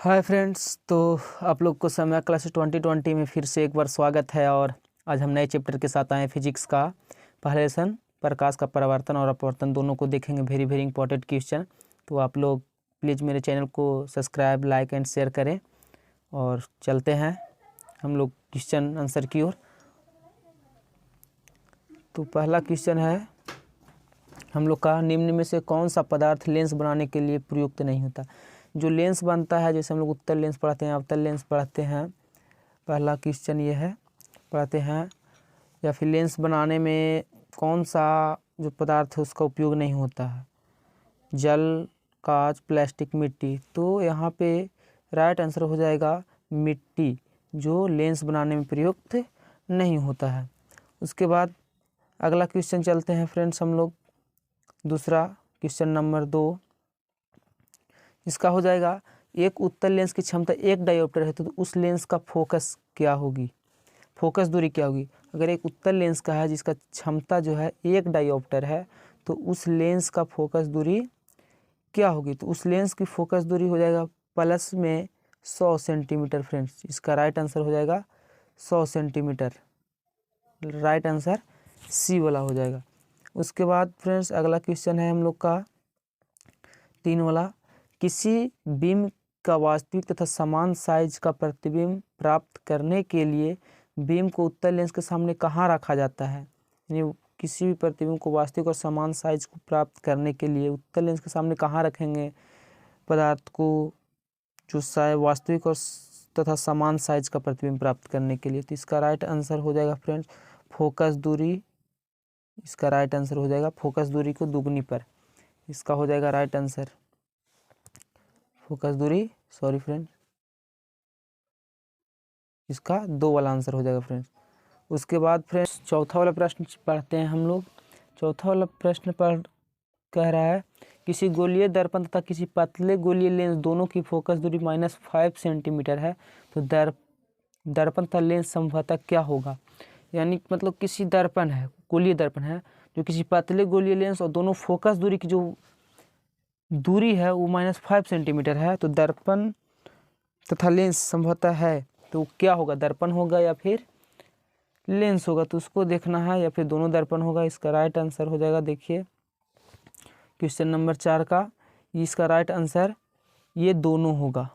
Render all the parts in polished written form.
Hi friends, तो आप लोग को समय क्लास 2020 में फिर से एक बार स्वागत है। और आज हम नए चैप्टर के साथ आए हैं। फिजिक्स का पहला लेसन, प्रकाश का परावर्तन और अपवर्तन दोनों को देखेंगे। Very very important question. तो आप लोग प्लीज़ मेरे चैनल को सब्सक्राइब, लाइक एंड शेयर करें। और चलते हैं हम लोग क्वेश्चन आंसर की ओर। तो पहला क्वेश्चन है हम लोग का, निम्न में से कौन सा पदार्थ लेंस बनाने के लिए प्रयुक्त नहीं होता। जो लेंस बनता है, जैसे हम लोग उत्तल लेंस पढ़ते हैं, अवतल लेंस पढ़ते हैं। पहला क्वेश्चन ये है, पढ़ते हैं या फिर लेंस बनाने में कौन सा जो पदार्थ है उसका उपयोग नहीं होता है। जल, कांच, प्लास्टिक, मिट्टी। तो यहाँ पे राइट आंसर हो जाएगा मिट्टी, जो लेंस बनाने में प्रयुक्त नहीं होता है। उसके बाद अगला क्वेश्चन चलते हैं फ्रेंड्स हम लोग। दूसरा क्वेश्चन नंबर 2, इसका हो जाएगा, एक उत्तल लेंस की क्षमता 1 डायोप्टर है तो उस लेंस का फोकस क्या होगी, फोकस दूरी क्या होगी। अगर एक उत्तल लेंस का है जिसका क्षमता जो है 1 डायोप्टर है तो उस लेंस का फोकस दूरी क्या होगी। तो उस लेंस की फोकस दूरी हो जाएगा प्लस में 100 सेंटीमीटर फ्रेंड्स। इसका राइट आंसर हो जाएगा 100 सेंटीमीटर। राइट आंसर सी वाला हो जाएगा। उसके बाद फ्रेंड्स अगला क्वेश्चन है हम लोग का 3 वाला, किसी बीम का वास्तविक तथा समान साइज का प्रतिबिंब प्राप्त करने के लिए बीम को उत्तल लेंस के सामने कहाँ रखा जाता है। यानी किसी भी प्रतिबिंब को वास्तविक और समान साइज को प्राप्त करने के लिए उत्तल लेंस के सामने कहाँ रखेंगे पदार्थ को, जो वास्तविक और तथा समान साइज का प्रतिबिंब प्राप्त करने के लिए। तो इसका राइट आंसर हो जाएगा फ्रेंड्स फोकस दूरी। इसका राइट आंसर हो जाएगा फोकस दूरी को दुगनी पर। इसका हो जाएगा राइट आंसर फोकस दूरी, सॉरी फ्रेंड, इसका 2 वाला आंसर हो जाएगा फ्रेंड्स। उसके बाद फ्रेंड्स चौथा वाला प्रश्न पढ़ते हैं हम लोग। चौथा वाला प्रश्न पर कह रहा है, किसी गोलीय दर्पण तथा किसी पतले गोलीय लेंस दोनों की फोकस दूरी -5 सेंटीमीटर है तो दर्पण तथा लेंस संभवतः क्या होगा। यानी मतलब किसी दर्पण है, गोलीय दर्पण है, जो किसी पतले गोलीय लेंस और दोनों फोकस दूरी की जो दूरी है वो -5 सेंटीमीटर है तो दर्पण तथा लेंस संभवतः है तो क्या होगा, दर्पण होगा या फिर लेंस होगा। तो उसको देखना है, या फिर दोनों दर्पण होगा। इसका राइट आंसर हो जाएगा, देखिए क्वेश्चन नंबर 4 का, इसका राइट आंसर ये दोनों होगा,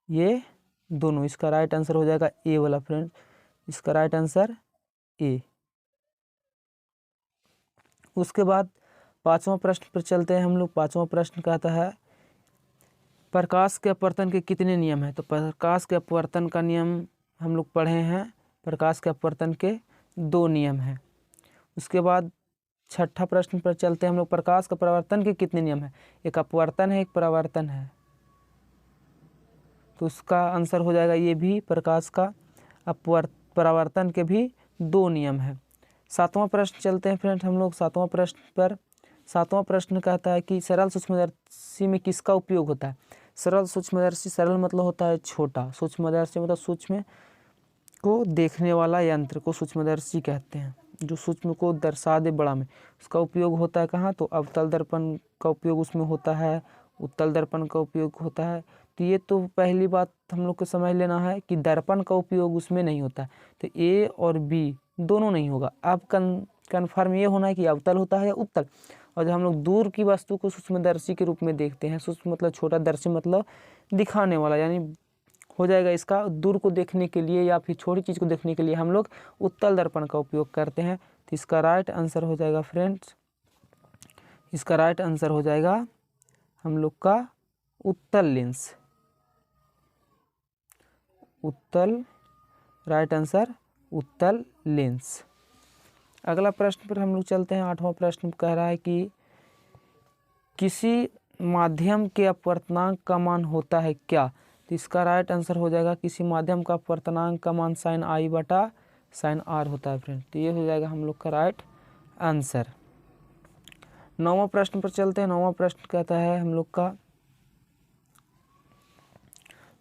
ये दोनों। इसका राइट आंसर हो जाएगा ए वाला फ्रेंड। इसका राइट आंसर ए। उसके बाद 5वां प्रश्न पर चलते हैं हम लोग। 5वां प्रश्न कहता है, प्रकाश के अपवर्तन के कितने नियम हैं। तो प्रकाश के अपवर्तन का नियम हम लोग पढ़े हैं, प्रकाश के अपवर्तन के 2 नियम हैं। उसके बाद 6ठा प्रश्न पर चलते हैं हम लोग, प्रकाश का परावर्तन के कितने नियम हैं। एक अपवर्तन है, एक परावर्तन है, तो उसका आंसर हो जाएगा ये भी, प्रकाश का परावर्तन के भी 2 नियम हैं। 7वां प्रश्न चलते हैं फ्रेंड्स हम लोग 7वां प्रश्न पर। 7वां प्रश्न कहता है कि सरल सूक्ष्मदर्शी में किसका उपयोग होता है। सरल सूक्ष्मदर्शी, सरल मतलब होता है छोटा, सूक्ष्मदर्शी मतलब सूक्ष्म को देखने वाला यंत्र को सूक्ष्मदर्शी कहते हैं, जो सूक्ष्म को दर्शा दे बड़ा में। उसका उपयोग होता है कहाँ, तो अवतल दर्पण का उपयोग उसमें होता है, उत्तल दर्पण का उपयोग होता है। तो ये तो पहली बात हम लोग को समझ लेना है कि दर्पण का उपयोग उसमें नहीं होता है, तो ए और बी दोनों नहीं होगा। अब कन्फर्म ये होना है कि अवतल होता है या उत्तल। और जब हम लोग दूर की वस्तु को सूक्ष्मदर्शी के रूप में देखते हैं, सूक्ष्म मतलब छोटा, दर्शी मतलब दिखाने वाला, यानी हो जाएगा इसका दूर को देखने के लिए या फिर छोटी चीज़ को देखने के लिए हम लोग उत्तल दर्पण का उपयोग करते हैं। तो इसका राइट आंसर हो जाएगा फ्रेंड्स, इसका राइट आंसर हो जाएगा हम लोग का उत्तल लेंस, उत्तल, राइट आंसर उत्तल लेंस। अगला प्रश्न पर हम लोग चलते हैं। 8वां प्रश्न कह रहा है कि किसी माध्यम के अपवर्तनांक का मान होता है क्या। तो इसका राइट आंसर हो जाएगा, किसी माध्यम का अपवर्तनांक का मान sin I बटा sin R होता है फ्रेंड। तो ये हो जाएगा हम लोग का राइट आंसर। 9वां प्रश्न पर चलते हैं। 9वां प्रश्न कहता है हम लोग का,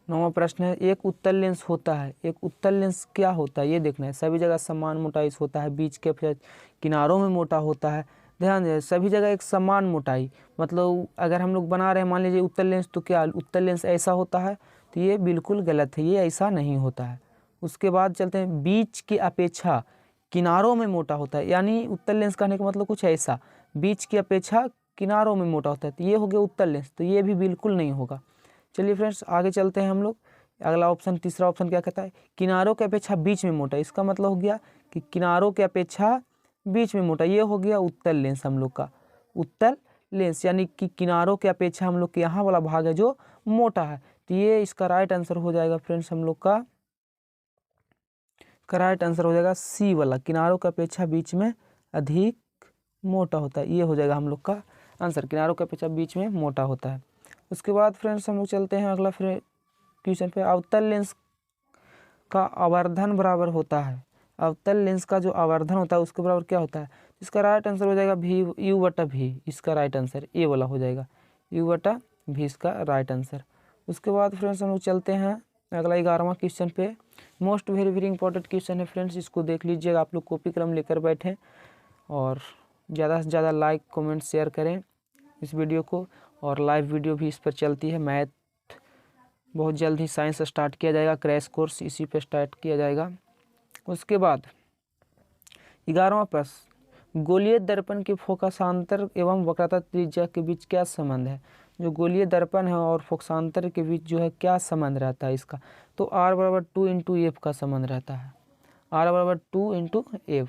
9वां प्रश्न है, एक उत्तल लेंस होता है, एक उत्तल लेंस क्या होता है ये देखना है। सभी जगह समान मोटाई होता है, बीच के किनारों में मोटा होता है, ध्यान दें सभी जगह एक समान मोटाई, मतलब अगर हम लोग बना रहे हैं मान लीजिए उत्तल लेंस, तो क्या उत्तल लेंस ऐसा होता है? तो ये बिल्कुल गलत है, ये ऐसा नहीं होता है। उसके बाद चलते हैं, बीच की अपेक्षा किनारों में मोटा होता है, यानी उत्तल लेंस कहने का मतलब कुछ ऐसा, बीच की अपेक्षा किनारों में मोटा होता है, तो ये हो गया उत्तल लेंस, तो ये भी बिल्कुल नहीं होगा। चलिए फ्रेंड्स आगे चलते हैं हम लोग। अगला ऑप्शन, तीसरा ऑप्शन क्या कहता है? किनारों की अपेक्षा बीच में मोटा, इसका मतलब हो गया कि किनारों की अपेक्षा बीच में मोटा, ये हो गया उत्तल लेंस हम लोग का, उत्तल लेंस, यानी कि किनारों की अपेक्षा हम लोग के यहाँ वाला भाग है जो मोटा है, तो ये इसका राइट आंसर हो जाएगा फ्रेंड्स हम लोग का राइट आंसर हो जाएगा सी वाला, किनारों की अपेक्षा बीच में अधिक मोटा होता है, ये हो जाएगा हम लोग का आंसर, किनारों की अपेक्षा बीच में मोटा होता है। उसके बाद फ्रेंड्स हम लोग चलते हैं अगला क्वेश्चन पे, अवतल लेंस का आवर्धन बराबर होता है, अवतल लेंस का जो आवर्धन होता है उसके बराबर क्या होता है? इसका राइट आंसर हो जाएगा भी, यू बटा भी, इसका राइट आंसर ए वाला हो जाएगा, यू बटा भी इसका राइट आंसर। उसके बाद फ्रेंड्स हम लोग चलते हैं अगला 11वां क्वेश्चन पे, most very very important question है फ्रेंड्स, इसको देख लीजिएगा, आप लोग कॉपी कलम लेकर बैठें और ज़्यादा से ज़्यादा लाइक कमेंट शेयर करें इस वीडियो को, और लाइव वीडियो भी इस पर चलती है, मैथ बहुत जल्द ही साइंस स्टार्ट किया जाएगा, क्रैश कोर्स इसी पे स्टार्ट किया जाएगा। उसके बाद 11वां प्रश्न, गोलीय दर्पण के फोकसांतर एवं वक्रता त्रिज्या के बीच क्या संबंध है? जो गोलीय दर्पण है और फोकसांतर के बीच जो है क्या संबंध रहता है इसका? तो R बराबर 2 × F का संबंध रहता है, R बराबर 2 × F।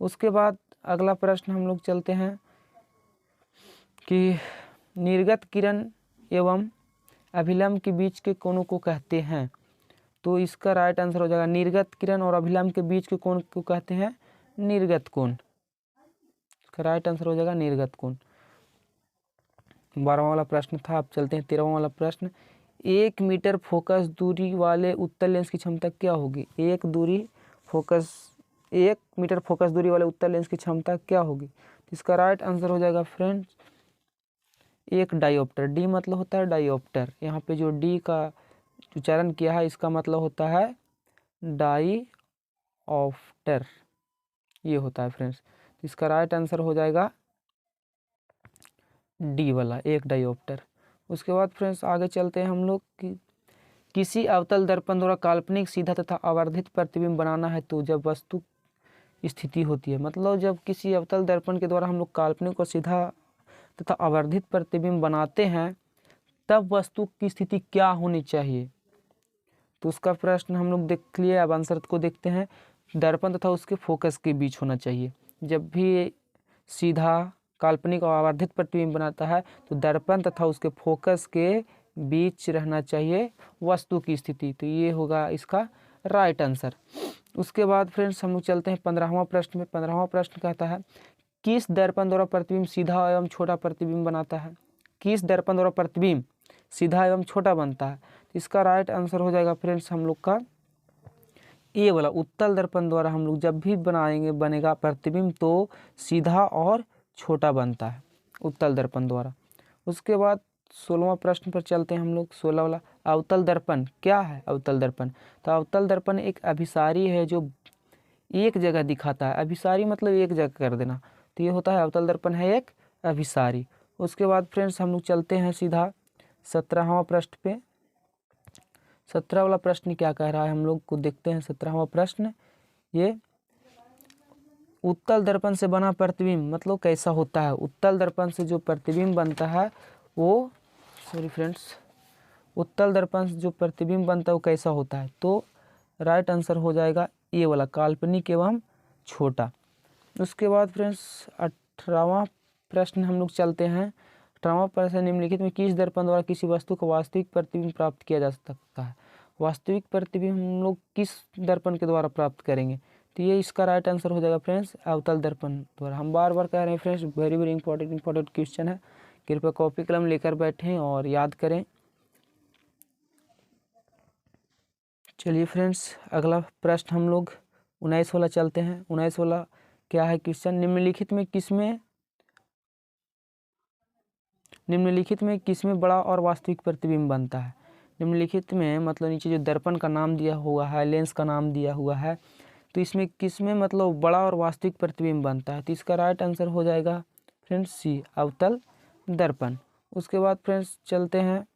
उसके बाद अगला प्रश्न हम लोग चलते हैं कि निर्गत किरण एवं अभिलंब के बीच के कोणों को कहते हैं, तो इसका राइट आंसर हो जाएगा, निर्गत किरण और अभिलंब के बीच के कोण को कहते हैं निर्गत कोण, इसका राइट आंसर हो जाएगा निर्गत कोण। 12वां वाला प्रश्न था, अब चलते हैं 13वां वाला प्रश्न, 1 मीटर फोकस दूरी वाले उत्तल लेंस की क्षमता क्या होगी? 1 मीटर फोकस दूरी वाले उत्तल लेंस की क्षमता क्या होगी? इसका राइट आंसर हो जाएगा फ्रेंड्स एक डायोप्टर, डी मतलब होता है डायोप्टर, यहाँ पे जो डी का उच्चारण किया है इसका मतलब होता है डाईऑप्टर, ये होता है फ्रेंड्स, इसका राइट आंसर हो जाएगा डी वाला, एक डायोप्टर। उसके बाद फ्रेंड्स आगे चलते हैं हम लोग कि किसी अवतल दर्पण द्वारा काल्पनिक सीधा तथा आवर्धित प्रतिबिंब बनाना है तो जब वस्तु स्थिति होती है, मतलब जब किसी अवतल दर्पण के द्वारा हम लोग काल्पनिक और सीधा तथा आवर्धित प्रतिबिंब बनाते हैं तब वस्तु की स्थिति क्या होनी चाहिए? तो उसका प्रश्न हम लोग देख लिए, अब आंसर को देखते हैं, दर्पण तथा उसके फोकस के बीच होना चाहिए। जब भी सीधा काल्पनिक और आवर्धित प्रतिबिंब बनाता है तो दर्पण तथा उसके फोकस के बीच रहना चाहिए वस्तु की स्थिति, तो ये होगा इसका राइट आंसर। उसके बाद फ्रेंड्स हम लोग चलते हैं 15वां प्रश्न में। 15वां प्रश्न कहता है किस दर्पण द्वारा प्रतिबिंब सीधा एवं छोटा प्रतिबिंब बनाता है? किस दर्पण द्वारा प्रतिबिंब सीधा एवं छोटा बनता है? इसका राइट आंसर हो जाएगा फ्रेंड्स हम लोग का ए वाला, उत्तल दर्पण द्वारा हम लोग जब भी बनेगा प्रतिबिंब तो सीधा और छोटा बनता है उत्तल दर्पण द्वारा। उसके बाद 16वां प्रश्न पर चलते हैं हम लोग, 16 वाला, अवतल दर्पण क्या है? अवतल दर्पण, तो अवतल दर्पण एक अभिसारी है जो एक जगह दिखाता है, अभिसारी मतलब एक जगह कर देना, तो ये होता है अवतल दर्पण है एक अभिसारी। उसके बाद फ्रेंड्स हम लोग चलते हैं सीधा 17वां प्रश्न पे। 17 वाला प्रश्न क्या कह रहा है हम लोग को देखते हैं। 17वां प्रश्न, ये उत्तल दर्पण से बना प्रतिबिंब मतलब कैसा होता है? उत्तल दर्पण से जो प्रतिबिंब बनता है वो उत्तल दर्पण से जो प्रतिबिंब बनता है वो कैसा होता है? तो राइट आंसर हो जाएगा ये वाला, काल्पनिक एवं छोटा। उसके बाद फ्रेंड्स 18वां प्रश्न हम लोग चलते हैं। 18वां प्रश्न, निम्नलिखित में किस दर्पण द्वारा किसी वस्तु का वास्तविक प्रतिबिंब प्राप्त किया जा सकता है? वास्तविक प्रतिबिंब हम लोग किस दर्पण के द्वारा प्राप्त करेंगे? तो ये इसका राइट आंसर हो जाएगा फ्रेंड्स अवतल दर्पण द्वारा। हम बार बार कह रहे हैं friends, very very important question है, कृपया कॉपी कलम लेकर बैठें और याद करें। चलिए फ्रेंड्स अगला प्रश्न हम लोग 19 वाला चलते हैं। 19 वाला क्या है क्वेश्चन, निम्नलिखित में किसमें बड़ा और वास्तविक प्रतिबिंब बनता है? निम्नलिखित में मतलब नीचे जो दर्पण का नाम दिया हुआ है, लेंस का नाम दिया हुआ है, तो इसमें किस में मतलब बड़ा और वास्तविक प्रतिबिंब बनता है, तो इसका राइट आंसर हो जाएगा फ्रेंड्स सी, अवतल दर्पण। उसके बाद फ्रेंड्स चलते हैं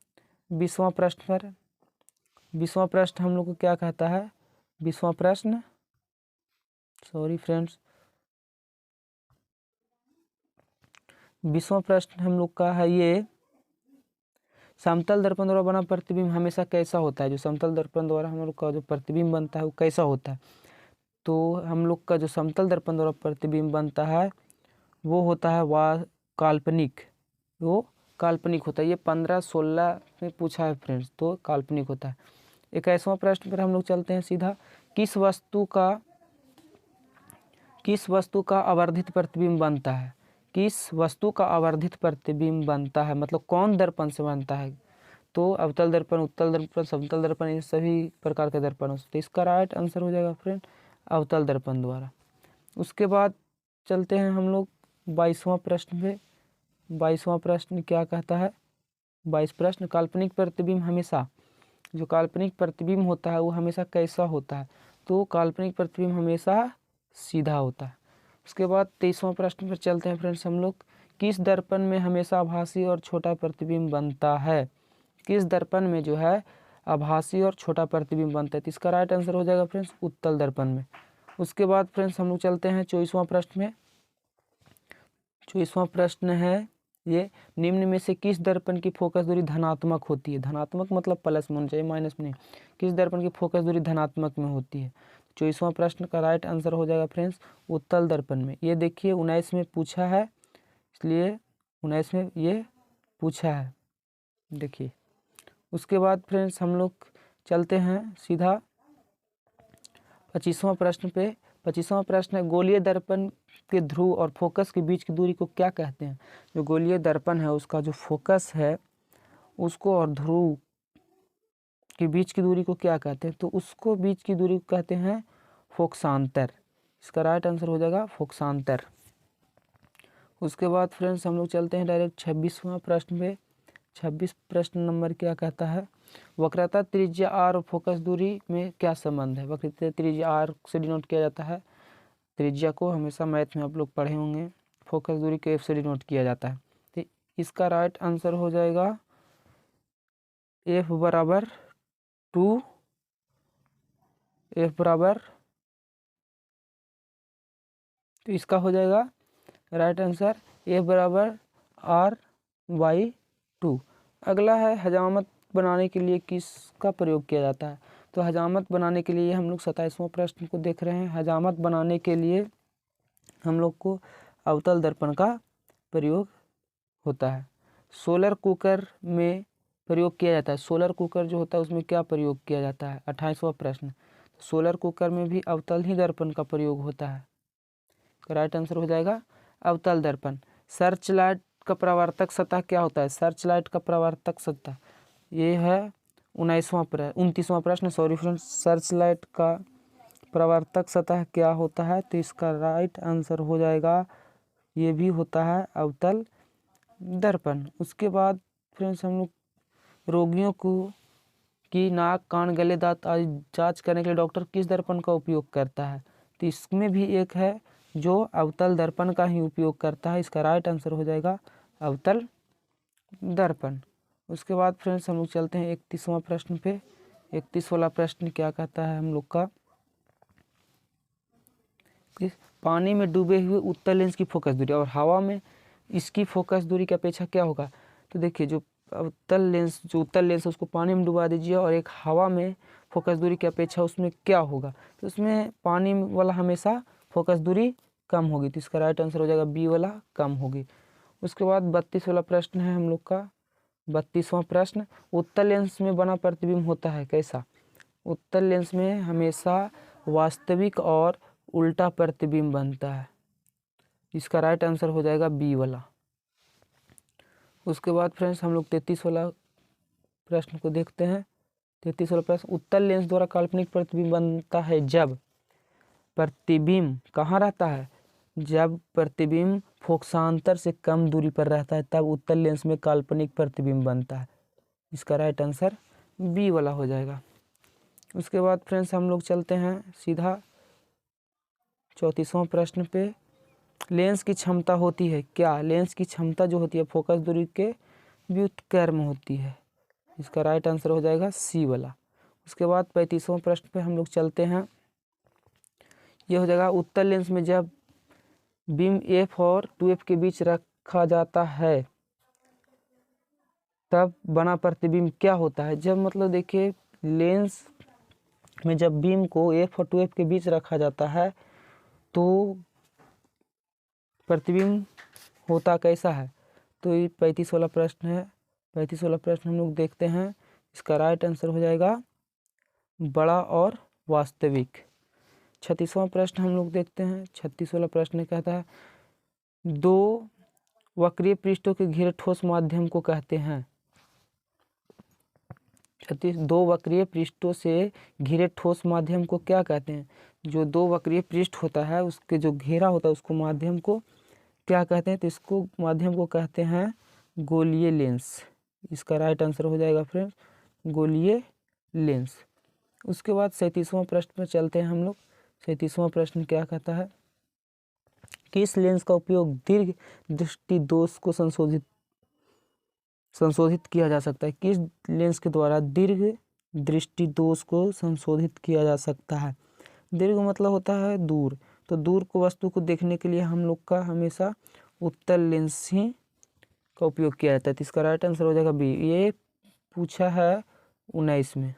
20वां प्रश्न पर। 20वां प्रश्न हम लोग को क्या कहता है, 20वां प्रश्न, सॉरी फ्रेंड्स, 20वां प्रश्न हम लोग का है ये, समतल दर्पण द्वारा बना प्रतिबिंब हमेशा कैसा होता है। जो समतल दर्पण द्वारा हम लोग का जो प्रतिबिंब बनता है वो कैसा होता है, तो हम लोग का जो समतल दर्पण द्वारा प्रतिबिंब बनता है वो होता है वह काल्पनिक, वो काल्पनिक होता है। ये 15-16 में पूछा है फ्रेंड्स, तो काल्पनिक होता है। 21वां प्रश्न पर हम लोग चलते हैं सीधा, किस वस्तु का आवर्धित प्रतिबिंब बनता है, किस वस्तु का आवर्धित प्रतिबिंब बनता है, मतलब कौन दर्पण से बनता है, तो अवतल दर्पण, उत्तल दर्पण, समतल दर्पण, ये सभी प्रकार के दर्पण हो सकते हैं। इसका राइट आंसर हो जाएगा फ्रेंड अवतल दर्पण द्वारा। उसके बाद चलते हैं हम लोग 22वां प्रश्न पे। 22वां प्रश्न क्या कहता है, 22 प्रश्न, काल्पनिक प्रतिबिंब हमेशा, जो काल्पनिक प्रतिबिंब होता है वो हमेशा कैसा होता है, तो काल्पनिक प्रतिबिंब हमेशा सीधा होता है। उसके बाद 23वां प्रश्न पर चलते हैं फ्रेंड्स हम लोग, किस दर्पण में हमेशा आभासी और छोटा प्रतिबिंब बनता है, किस दर्पण में जो है आभासी और छोटा प्रतिबिंब बनता है, तो इसका राइट आंसर हो जाएगा फ्रेंड्स उत्तल दर्पण में। उसके बाद फ्रेंड्स हम लोग चलते हैं 24वां प्रश्न में। 24वां प्रश्न है ये, निम्न में से किस दर्पण की फोकस दूरी धनात्मक होती है, धनात्मक मतलब प्लस में होना चाहिए, माइनस में नहीं, किस दर्पण की फोकस दूरी धनात्मक में होती है। 24वां प्रश्न का राइट आंसर हो जाएगा फ्रेंड्स उत्तल दर्पण में। ये देखिए 19 में पूछा है, इसलिए 19 में ये पूछा है, देखिए। उसके बाद फ्रेंड्स हम लोग चलते हैं सीधा 25वां प्रश्न पे। 25वां प्रश्न है, गोलीय दर्पण के ध्रुव और फोकस के बीच की दूरी को क्या कहते हैं। जो गोलीय दर्पण है उसका जो फोकस है उसको और ध्रुव के बीच की दूरी को क्या कहते हैं, तो उसको बीच की दूरी को कहते हैं फोकसांतर। इसका राइट आंसर हो जाएगा फोकसांतर। उसके बाद फ्रेंड्स हम लोग चलते हैं डायरेक्ट 26वां प्रश्न पे। 26 प्रश्न नंबर क्या कहता है, वक्रता त्रिज्या r और फोकस दूरी में क्या संबंध है। वक्रता त्रिज्या r से डिनोट किया जाता है, त्रिज्या को हमेशा मैथ में आप लोग पढ़े होंगे, फोकस दूरी को f से डिनोट किया जाता है। तो इसका राइट आंसर हो जाएगा f बराबर 2, f बराबर, तो इसका हो जाएगा राइट आंसर f बराबर r/2। अगला है हजामत बनाने के लिए किसका प्रयोग किया जाता है, तो हजामत बनाने के लिए हम लोग 27वां प्रश्न को देख रहे हैं। हजामत बनाने के लिए हम लोग को अवतल दर्पण का प्रयोग होता है। सोलर कुकर में प्रयोग किया जाता है, सोलर कुकर जो होता है उसमें क्या प्रयोग किया जाता है, 28वां प्रश्न, सोलर कुकर में भी अवतल ही दर्पण का प्रयोग होता है। राइट आंसर हो जाएगा अवतल दर्पण। सर्च लाइट का परावर्तक सतह क्या होता है, सर्च लाइट का परावर्तक सतह, ये है 29वां प्रश्न, सॉरी फ्रेंड्स, सर्च लाइट का परावर्तक सतह क्या होता है, तो इसका राइट आंसर हो जाएगा, ये भी होता है अवतल दर्पण। उसके बाद फ्रेंड्स हम लोग रोगियों को की नाक, कान, गले, दांत आदि जांच करने के लिए डॉक्टर किस दर्पण का उपयोग करता है, तो इसमें भी एक है जो अवतल दर्पण का ही उपयोग करता है। इसका राइट आंसर हो जाएगा अवतल दर्पण। उसके बाद फ्रेंड्स हम लोग चलते हैं 31वां प्रश्न पे। 31 वाला प्रश्न क्या कहता है हम लोग का, कि पानी में डूबे हुए उत्तल लेंस की फोकस दूरी और हवा में इसकी फोकस दूरी की अपेक्षा क्या होगा। तो देखिए जो उत्तल लेंस है उसको पानी में डुबा दीजिए और एक हवा में फोकस दूरी की अपेक्षा उसमें क्या होगा, तो उसमें पानी वाला हमेशा फोकस दूरी कम होगी, तो इसका राइट आंसर हो जाएगा बी वाला, कम होगी। उसके बाद 32 वाला प्रश्न है हम लोग का। 32वां प्रश्न, उत्तल लेंस में बना प्रतिबिंब होता है कैसा। उत्तल लेंस में हमेशा वास्तविक और उल्टा प्रतिबिंब बनता है, इसका राइट आंसर हो जाएगा बी वाला। उसके बाद फ्रेंड्स हम लोग 33 वाला प्रश्न को देखते हैं। 33 वाला प्रश्न, उत्तल लेंस द्वारा काल्पनिक प्रतिबिंब बनता है जब प्रतिबिंब कहाँ रहता है, जब प्रतिबिंब फोकसांतर से कम दूरी पर रहता है तब उत्तल लेंस में काल्पनिक प्रतिबिंब बनता है, इसका राइट आंसर बी वाला हो जाएगा। उसके बाद फ्रेंड्स हम लोग चलते हैं सीधा 34वां प्रश्न पे लेंस की क्षमता होती है क्या? लेंस की क्षमता जो होती है फोकस दूरी के व्युत्क्रम में होती है। इसका राइट आंसर हो जाएगा सी वाला। उसके बाद 35वां प्रश्न पे हम लोग चलते हैं। ये हो जाएगा उत्तल लेंस में जब बीम एफ और 2f के बीच रखा जाता है तब बना प्रतिबिंब क्या होता है? जब मतलब देखिए लेंस में जब बीम को एफ और 2f के बीच रखा जाता है तो प्रतिबिंब होता कैसा है? तो ये 35 वाला प्रश्न है। 35 वाला प्रश्न हम लोग देखते हैं। इसका राइट आंसर हो जाएगा बड़ा और वास्तविक। 36वां प्रश्न हम लोग देखते हैं। 36 वाला प्रश्न कहता है दो वक्रीय पृष्ठों के घिरे ठोस माध्यम को कहते हैं। 36 दो वक्रीय पृष्ठों से घिरे ठोस माध्यम को क्या कहते हैं? जो दो वक्रीय पृष्ठ होता है उसके जो घेरा होता है उसको माध्यम को क्या कहते हैं? तो इसको माध्यम को कहते हैं गोलीय लेंस। इसका राइट आंसर हो जाएगा फ्रेंड्स गोलीय लेंस। उसके बाद 37वां प्रश्न पर चलते हैं हम लोग। 37वां प्रश्न क्या कहता है? किस लेंस का उपयोग दीर्घ दृष्टि दोष को संशोधित किया जा सकता है? किस लेंस के द्वारा दीर्घ दृष्टि दोष को संशोधित किया जा सकता है? दीर्घ मतलब होता है दूर, तो दूर को वस्तु को देखने के लिए हम लोग का हमेशा उत्तल लेंस ही का उपयोग किया जाता है। तो इसका राइट आंसर हो जाएगा बी। ये पूछा है 19 में।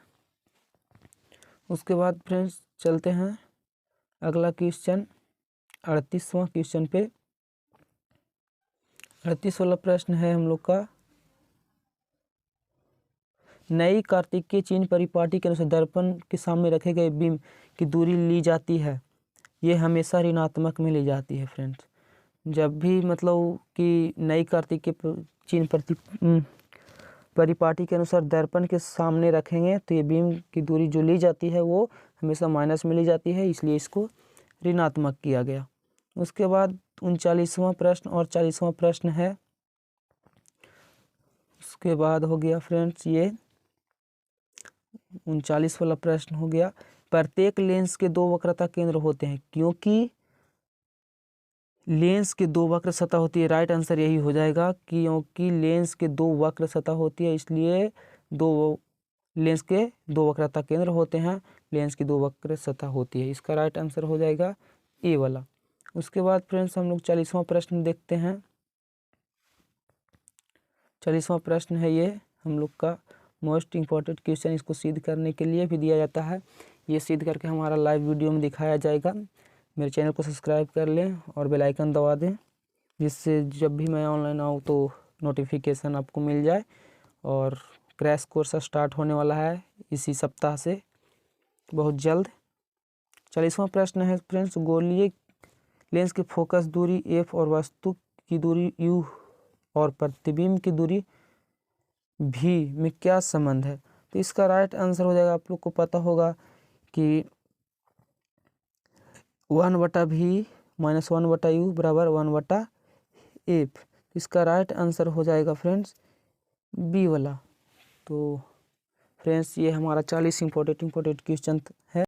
उसके बाद फ्रेंड्स चलते हैं अगला क्वेश्चन 38वां क्वेश्चन पे। 38 वाला प्रश्न है हम लोग का नई कार्तिकीय चिन्ह परिपाटी के अनुसार दर्पण के सामने रखे गए बीम की दूरी ली जाती है। ये हमेशा ऋणात्मक में ली जाती है फ्रेंड्स। जब भी मतलब कि नई कार्तिकीय चिन्ह परिपाटी के अनुसार दर्पण के सामने रखेंगे तो ये बीम की दूरी जो ली जाती है वो हमेशा माइनस में ली जाती है, इसलिए इसको ऋणात्मक किया गया। उसके बाद 39वां प्रश्न और 40वां प्रश्न है। उसके बाद हो गया फ्रेंड्स ये 39 वाला प्रश्न हो गया प्रत्येक लेंस के दो वक्रता केंद्र होते हैं क्योंकि लेंस के दो वक्र सतह होती है। राइट आंसर यही हो जाएगा क्योंकि लेंस के दो वक्र सतह होती है इसलिए लेंस के दो वक्रता केंद्र होते हैं, लेंस की दो वक्र सतह होती है। इसका राइट आंसर हो जाएगा ए वाला। उसके बाद फ्रेंड्स हम लोग 40वां प्रश्न देखते हैं। 40वां प्रश्न है ये हम लोग का मोस्ट इम्पॉर्टेंट क्वेश्चन। इसको सिद्ध करने के लिए भी दिया जाता है। ये सिद्ध करके हमारा लाइव वीडियो में दिखाया जाएगा। मेरे चैनल को सब्सक्राइब कर लें और बेल आइकन दबा दें जिससे जब भी मैं ऑनलाइन आऊँ तो नोटिफिकेशन आपको मिल जाए। और क्रैश कोर्स स्टार्ट होने वाला है इसी सप्ताह से बहुत जल्द। 40वां प्रश्न है फ्रेंड्स गोलीय लेंस की फोकस दूरी एफ और वस्तु की दूरी यू और प्रतिबिंब की दूरी भी में क्या संबंध है? तो इसका राइट आंसर हो जाएगा, आप लोग को पता होगा कि 1/v माइनस 1/u बराबर 1/f। इसका राइट आंसर हो जाएगा फ्रेंड्स बी वाला। तो फ्रेंड्स ये हमारा 40 इम्पोर्टेंट क्वेश्चन है।